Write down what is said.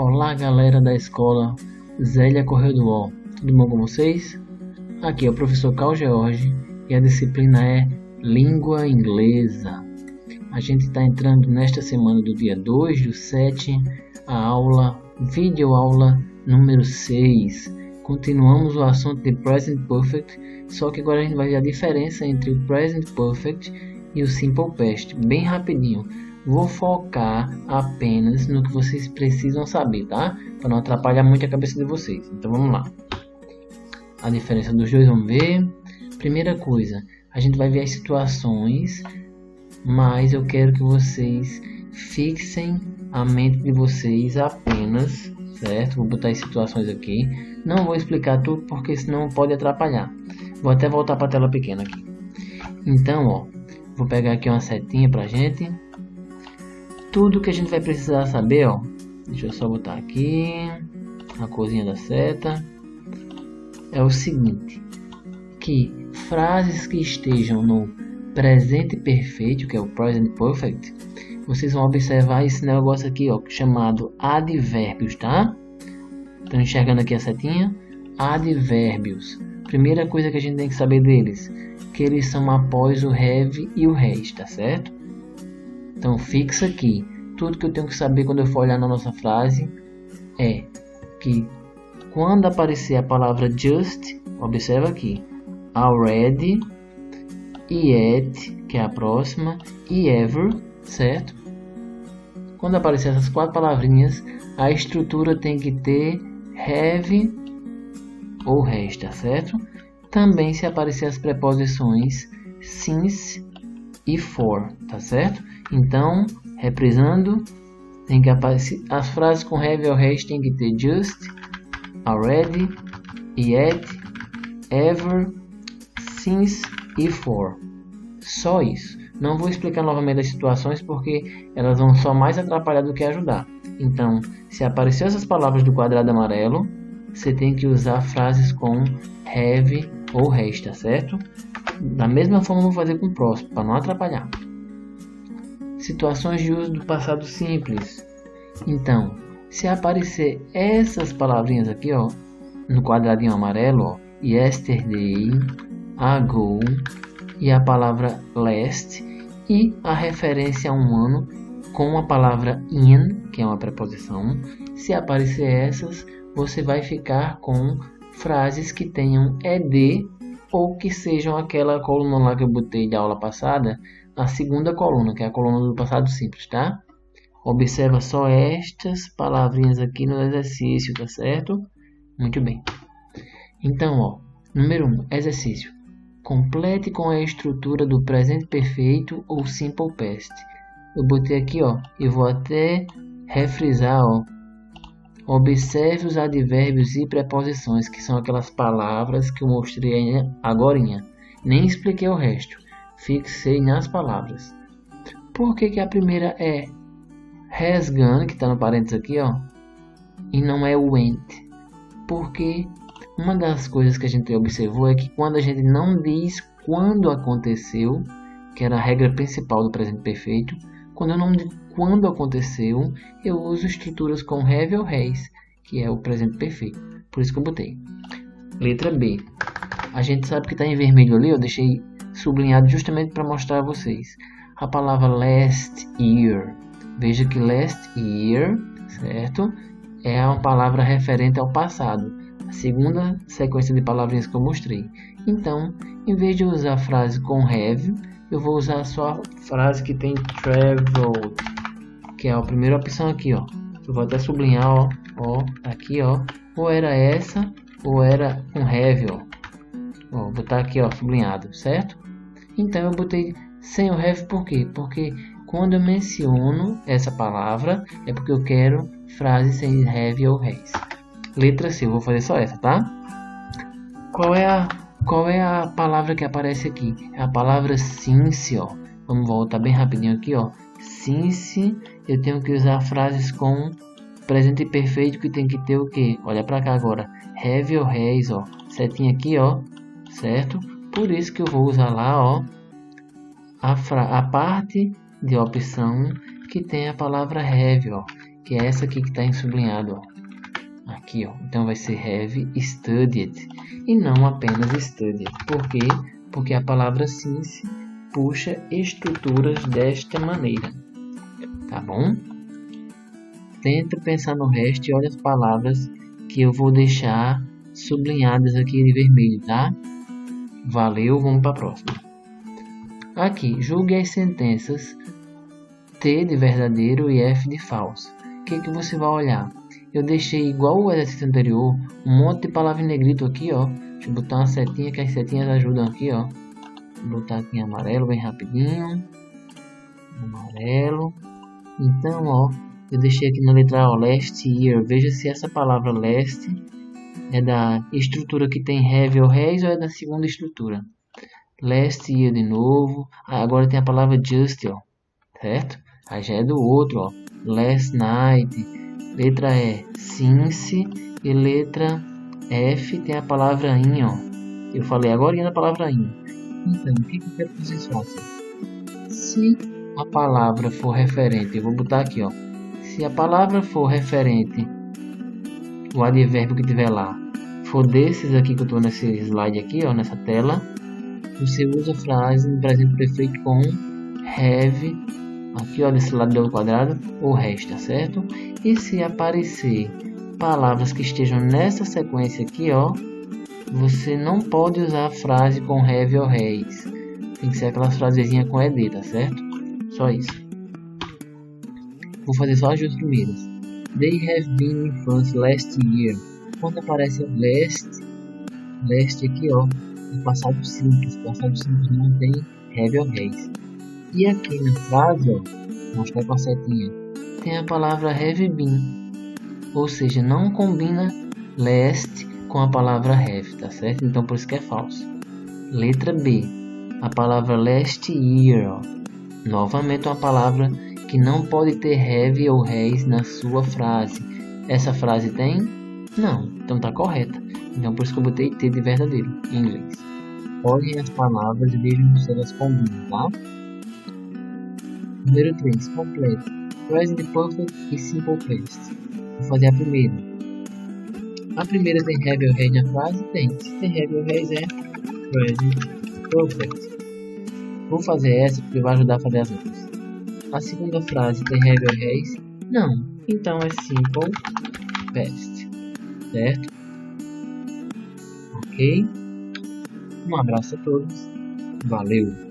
Olá, galera da escola Zélia Correia do Ó, tudo bom com vocês? Aqui é o professor Carl George e a disciplina é Língua Inglesa. A gente está entrando nesta semana do dia 2/7, a videoaula número 6. Continuamos o assunto de Present Perfect, só que agora a gente vai ver a diferença entre o Present Perfect e o Simple Past, bem rapidinho. Vou focar apenas no que vocês precisam saber, tá? Para não atrapalhar muito a cabeça de vocês. Então vamos lá. A diferença dos dois, vamos ver. Primeira coisa, a gente vai ver as situações, mas eu quero que vocês fixem a mente de vocês apenas, certo? Vou botar as situações aqui. Não vou explicar tudo porque senão pode atrapalhar. Vou até voltar para a tela pequena aqui. Então, ó, vou pegar aqui uma setinha pra gente. Tudo que a gente vai precisar saber, ó, deixa eu só botar aqui a corzinha da seta, é o seguinte, que frases que estejam no presente perfeito, que é o present perfect, vocês vão observar esse negócio aqui, ó, chamado advérbios, tá? Estão enxergando aqui a setinha? Advérbios. Primeira coisa que a gente tem que saber deles, que eles são após o have e o has, tá certo? Então fixa aqui, tudo que eu tenho que saber quando eu for olhar na nossa frase é que quando aparecer a palavra just, observa aqui, already, yet, que é a próxima, e ever, certo? Quando aparecer essas quatro palavrinhas, a estrutura tem que ter have ou has, tá certo? Também se aparecer as preposições since e for, tá certo? Então, reprisando, tem que aparecer as frases com have ou has tem que ter just, already, yet, ever, since e for. Só isso. Não vou explicar novamente as situações porque elas vão só mais atrapalhar do que ajudar. Então, se aparecer essas palavras do quadrado amarelo, você tem que usar frases com have ou has, tá certo? Da mesma forma, vou fazer com o próximo, para não atrapalhar. Situações de uso do passado simples. Então, se aparecer essas palavrinhas aqui, ó, no quadradinho amarelo, ó, yesterday, ago, e a palavra last, e a referência a um ano com a palavra in, que é uma preposição, se aparecer essas, você vai ficar com frases que tenham ed ou que sejam aquela coluna lá que eu botei da aula passada, a segunda coluna, que é a coluna do passado simples, tá? Observa só estas palavrinhas aqui no exercício, tá certo? Muito bem. Então, ó, número 1, exercício. Complete com a estrutura do presente perfeito ou simple past. Eu botei aqui, ó, e vou até refrisar, ó. Observe os advérbios e preposições, que são aquelas palavras que eu mostrei agorinha. Nem expliquei o resto. Fixei nas palavras. Por que a primeira é has gone, que está no parênteses aqui, ó, e não é went? Porque uma das coisas que a gente observou é que quando a gente não diz quando aconteceu, que era a regra principal do presente perfeito, quando eu não digo quando aconteceu, eu uso estruturas com have ou has, que é o presente perfeito. Por isso que eu botei. Letra B. A gente sabe que está em vermelho ali, eu deixei sublinhado justamente para mostrar a vocês. A palavra last year. Veja que last year, certo? É uma palavra referente ao passado. A segunda sequência de palavrinhas que eu mostrei. Então, em vez de usar a frase com have, eu vou usar só a frase que tem traveled, que é a primeira opção aqui, ó. Eu vou até sublinhar, ó, aqui, ó. Ou era essa, ou era com have, ó. Vou botar aqui, ó, sublinhado, certo? Então eu botei sem o have por quê? Porque quando eu menciono essa palavra, é porque eu quero frase sem have ou has. Letra C, eu vou fazer só essa, tá? Qual é a palavra que aparece aqui? É a palavra since, ó. Vamos voltar bem rapidinho aqui, ó. Since, eu tenho que usar frases com presente perfeito que tem que ter o quê? Olha pra cá agora. Have ou has, ó. Setinha aqui, ó. Certo? Por isso que eu vou usar lá, ó, a parte de opção que tem a palavra have, ó, que é essa aqui que está em sublinhado, ó. Aqui, ó. Então vai ser have studied e não apenas studied. Por quê? Porque a palavra since puxa estruturas desta maneira. Tá bom? Tenta pensar no resto e olha as palavras que eu vou deixar sublinhadas aqui de vermelho, tá? Valeu, vamos para a próxima. Aqui, julgue as sentenças T de verdadeiro e F de falso. O que você vai olhar? Eu deixei igual o exercício anterior, um monte de palavra em negrito aqui, ó. Deixa eu botar uma setinha, que as setinhas ajudam aqui, ó. Vou botar aqui em amarelo bem rapidinho. Amarelo. Então, ó, eu deixei aqui na letra O, last year. Veja se essa palavra last é da estrutura que tem have ou has ou é da segunda estrutura. Last year de novo. Agora tem a palavra just, ó. Certo? Aí já é do outro, ó. Last night. Letra E, since. E letra F tem a palavra in, ó. Eu falei agora na palavra in. Então, o que eu quero que vocês façam? Se a palavra for referente, eu vou botar aqui, ó. Se a palavra for referente, o advérbio que tiver lá, for desses aqui que eu estou nesse slide aqui, ó, nessa tela, você usa a frase no presente perfeito com have, aqui, ó, desse lado do quadrado, ou has, tá certo? E se aparecer palavras que estejam nessa sequência aqui, ó, você não pode usar a frase com have ou has. Tem que ser aquelas frasezinhas com ed, tá certo? Só isso. Vou fazer só as duas primeiras. They have been in France last year. Quando aparece last aqui, ó, é passado simples. Passado simples não tem have ou has. E aqui na frase, ó, mostrar com a setinha, tem a palavra have been. Ou seja, não combina last com a palavra have, tá certo? Então por isso que é falso. Letra B, a palavra last year, ó. Novamente uma palavra que não pode ter have ou has na sua frase. Essa frase tem? Não, então tá correta. Então por isso que eu botei T de verdadeiro em inglês. Olhem as palavras e vejam se elas combinam, tá? Número 3, completo. Present Perfect e Simple Past. Vou fazer a primeira. A primeira tem have ou has na frase? Tem. Se tem have ou has é Present Perfect. Vou fazer essa porque vai ajudar a fazer as outras. A segunda frase tem have ou has? Não. Então é Simple Past. Certo? Ok? Um abraço a todos. Valeu!